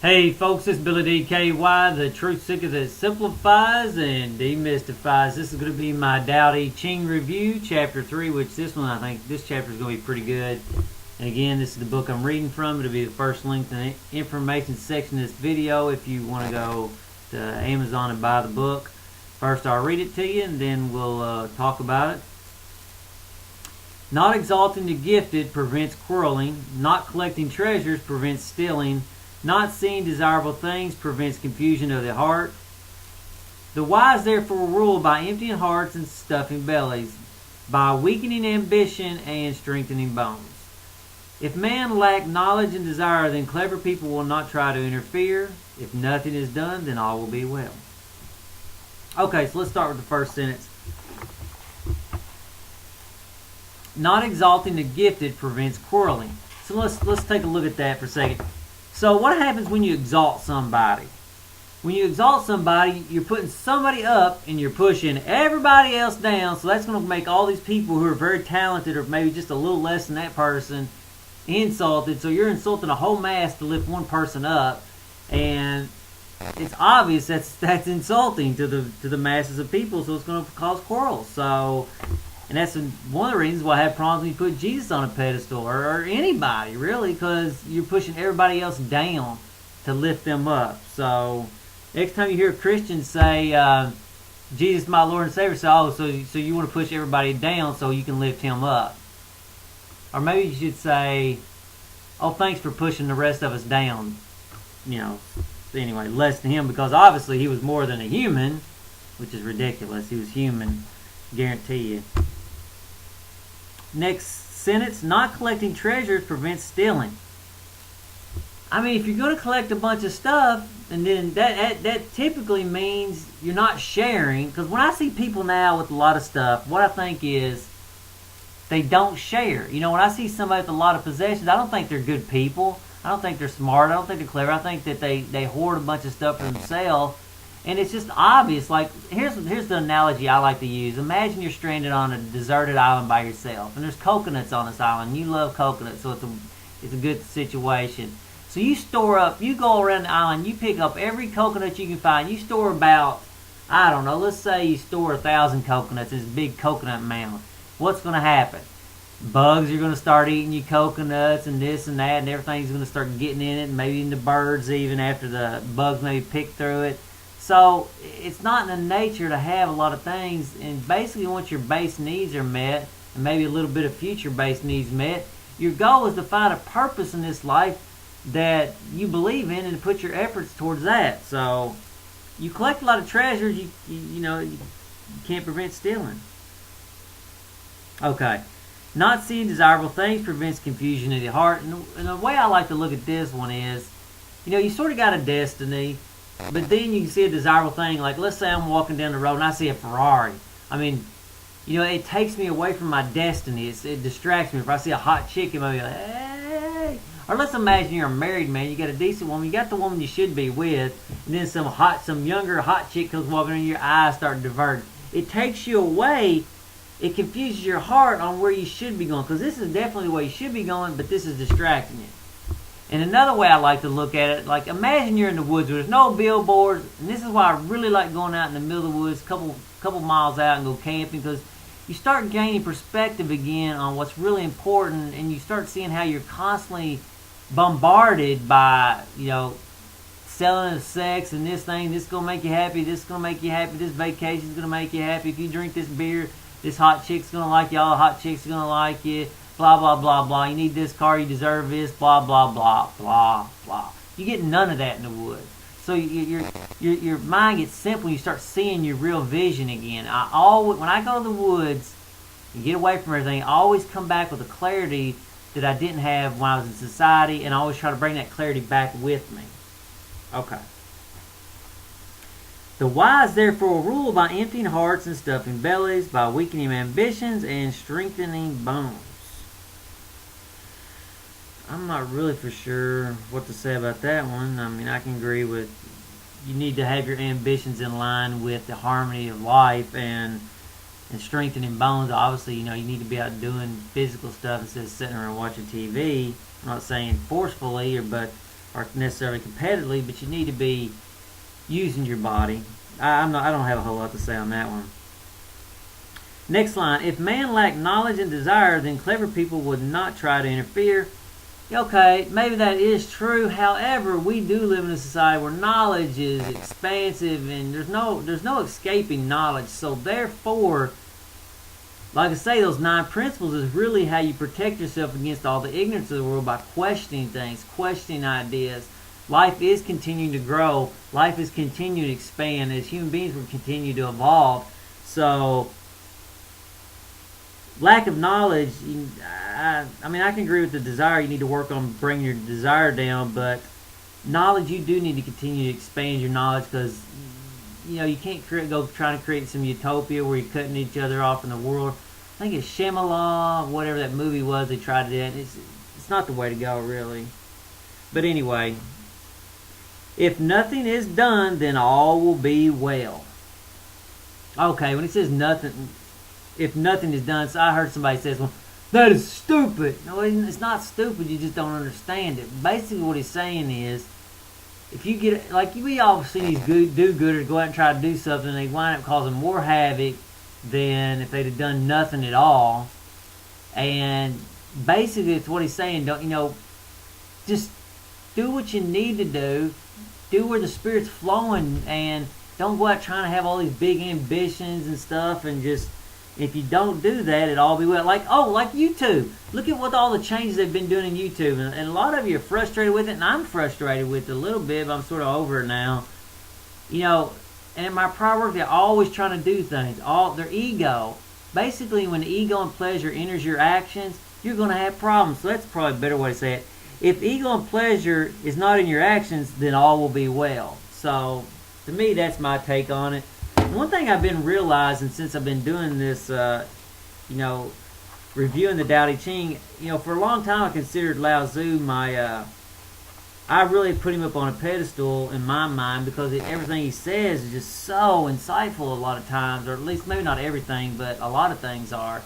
Hey folks, it's Billy DKY, the truth seeker that simplifies and demystifies. This is going to be my Dowdy Ching review, chapter 3, which this one, I think this chapter is going to be pretty good. And again, this is the book I'm reading from. It'll be the first link in the information section of this video if you want to go to Amazon and buy the book. First, I'll read it to you and then we'll talk about it. Not exalting the gifted prevents quarreling. Not collecting treasures prevents stealing. Not seeing desirable things prevents confusion of the heart. The wise therefore rule by emptying hearts and stuffing bellies, by weakening ambition and strengthening bones. If man lack knowledge and desire, then clever people will not try to interfere. If nothing is done, then all will be well. Okay, so let's start with the first sentence. Not exalting the gifted prevents quarreling. So let's take a look at that for a second. So what happens when you exalt somebody? When you exalt somebody, you're putting somebody up and you're pushing everybody else down. So that's going to make all these people who are very talented or maybe just a little less than that person insulted. So you're insulting a whole mass to lift one person up. And it's obvious that's insulting to the masses of people. So it's going to cause quarrels. So... and that's one of the reasons why I have problems when you put Jesus on a pedestal, or anybody, really, because you're pushing everybody else down to lift them up. So, next time you hear Christians say, Jesus my Lord and Savior, so you want to push everybody down so you can lift him up. Or maybe you should say, oh, thanks for pushing the rest of us down. You know, anyway, less than him, because obviously he was more than a human, which is ridiculous. He was human, guarantee you. Next sentence, not collecting treasures prevents stealing. I mean, if you're going to collect a bunch of stuff, and then that typically means you're not sharing. Because when I see people now with a lot of stuff, what I think is they don't share. You know, when I see somebody with a lot of possessions, I don't think they're good people. I don't think they're smart. I don't think they're clever. I think that they hoard a bunch of stuff for themselves. And it's just obvious. Like, here's the analogy I like to use. Imagine you're stranded on a deserted island by yourself, and there's coconuts on this island. You love coconuts, so it's a good situation. So you store up, you go around the island, you pick up every coconut you can find. You store about, I don't know, let's say you store 1,000 coconuts in this big coconut mound. What's going to happen? Bugs are going to start eating your coconuts and this and that, and everything's going to start getting in it, and maybe even the birds even after the bugs maybe pick through it. So it's not in the nature to have a lot of things, and basically once your base needs are met, and maybe a little bit of future base needs met, your goal is to find a purpose in this life that you believe in and to put your efforts towards that. So you collect a lot of treasures, you can't prevent stealing. Okay. Not seeing desirable things prevents confusion in the heart. And the way I like to look at this one is, you sort of got a destiny. But then you can see a desirable thing, like let's say I'm walking down the road and I see a Ferrari. I mean, it takes me away from my destiny. It distracts me. If I see a hot chick, it might be like, hey. Or let's imagine you're a married man. You got a decent woman. You got the woman you should be with. And then some younger hot chick comes walking in, your eyes start diverting. It takes you away. It confuses your heart on where you should be going. Because this is definitely the way you should be going, but this is distracting you. And another way I like to look at it, like imagine you're in the woods where there's no billboards, and this is why I really like going out in the middle of the woods, couple miles out and go camping, because you start gaining perspective again on what's really important, and you start seeing how you're constantly bombarded by, selling of sex and this thing, this is going to make you happy, this is going to make you happy, this vacation is going to make you happy, if you drink this beer, this hot chick's going to like you, all the hot chicks are going to like you. Blah, blah, blah, blah. You need this car. You deserve this. Blah, blah, blah, blah, blah. You get none of that in the woods. So your mind gets simple. You start seeing your real vision again. When I go to the woods and get away from everything, I always come back with a clarity that I didn't have when I was in society, and I always try to bring that clarity back with me. Okay. The wise therefore rule by emptying hearts and stuffing bellies, by weakening ambitions and strengthening bones. I'm not really for sure what to say about that one. I mean, I can agree with you need to have your ambitions in line with the harmony of life and strengthening bones. Obviously, you need to be out doing physical stuff instead of sitting around watching TV. I'm not saying forcefully, but or necessarily competitively, but you need to be using your body. I don't have a whole lot to say on that one. Next line, if man lacked knowledge and desire, then clever people would not try to interfere. Okay, maybe that is true. However, we do live in a society where knowledge is expansive and there's no escaping knowledge. So therefore, like I say, those 9 principles is really how you protect yourself against all the ignorance of the world, by questioning things, questioning ideas. Life is continuing to grow. Life is continuing to expand. As human beings, we continue to evolve. So lack of knowledge, I can agree with the desire. You need to work on bringing your desire down, but knowledge, you do need to continue to expand your knowledge, because you can't go trying to create some utopia where you're cutting each other off in the world. I think it's Shyamalan, whatever that movie was, they tried to do it. It's not the way to go, really. But anyway, if nothing is done, then all will be well. Okay, when it says nothing, if nothing is done, so I heard somebody says, well, that is stupid. No, it's not stupid, you just don't understand it. Basically what he's saying is, if you get, like, we all see these do-gooders go out and try to do something, and they wind up causing more havoc than if they'd have done nothing at all. And basically it's what he's saying, just do what you need to do where the Spirit's flowing, and don't go out trying to have all these big ambitions and stuff, and just, if you don't do that, it'll all be well. Like YouTube. Look at what all the changes they've been doing in YouTube. And a lot of you are frustrated with it, and I'm frustrated with it a little bit, but I'm sort of over it now. And in my prior work, they're always trying to do things. Their ego. Basically, when ego and pleasure enters your actions, you're going to have problems. So that's probably a better way to say it. If ego and pleasure is not in your actions, then all will be well. So, to me, that's my take on it. One thing I've been realizing since I've been doing this, reviewing the Tao Te Ching, for a long time I considered Lao Tzu I really put him up on a pedestal in my mind, because everything he says is just so insightful a lot of times, or at least maybe not everything, but a lot of things are.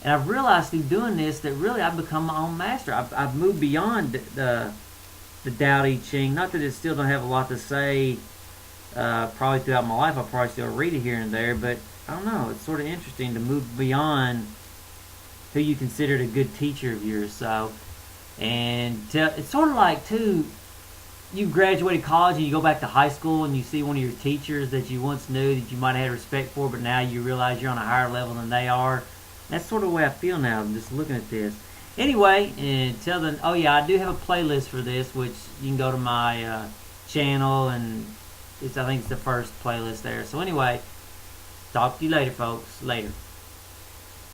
And I've realized through doing this that really I've become my own master. I've moved beyond the Tao Te Ching. Not that it still don't have a lot to say. Probably throughout my life I'll probably still read it here and there, but I don't know, it's sort of interesting to move beyond who you considered a good teacher of yours. So, and it's sort of like, too, you graduated college and you go back to high school and you see one of your teachers that you once knew that you might have had respect for, but now you realize you're on a higher level than they are. That's sort of the way I feel now. I'm just looking at this. Anyway, until then, oh yeah, I do have a playlist for this, which you can go to my channel, and I think it's the first playlist there. So anyway, talk to you later, folks. Later.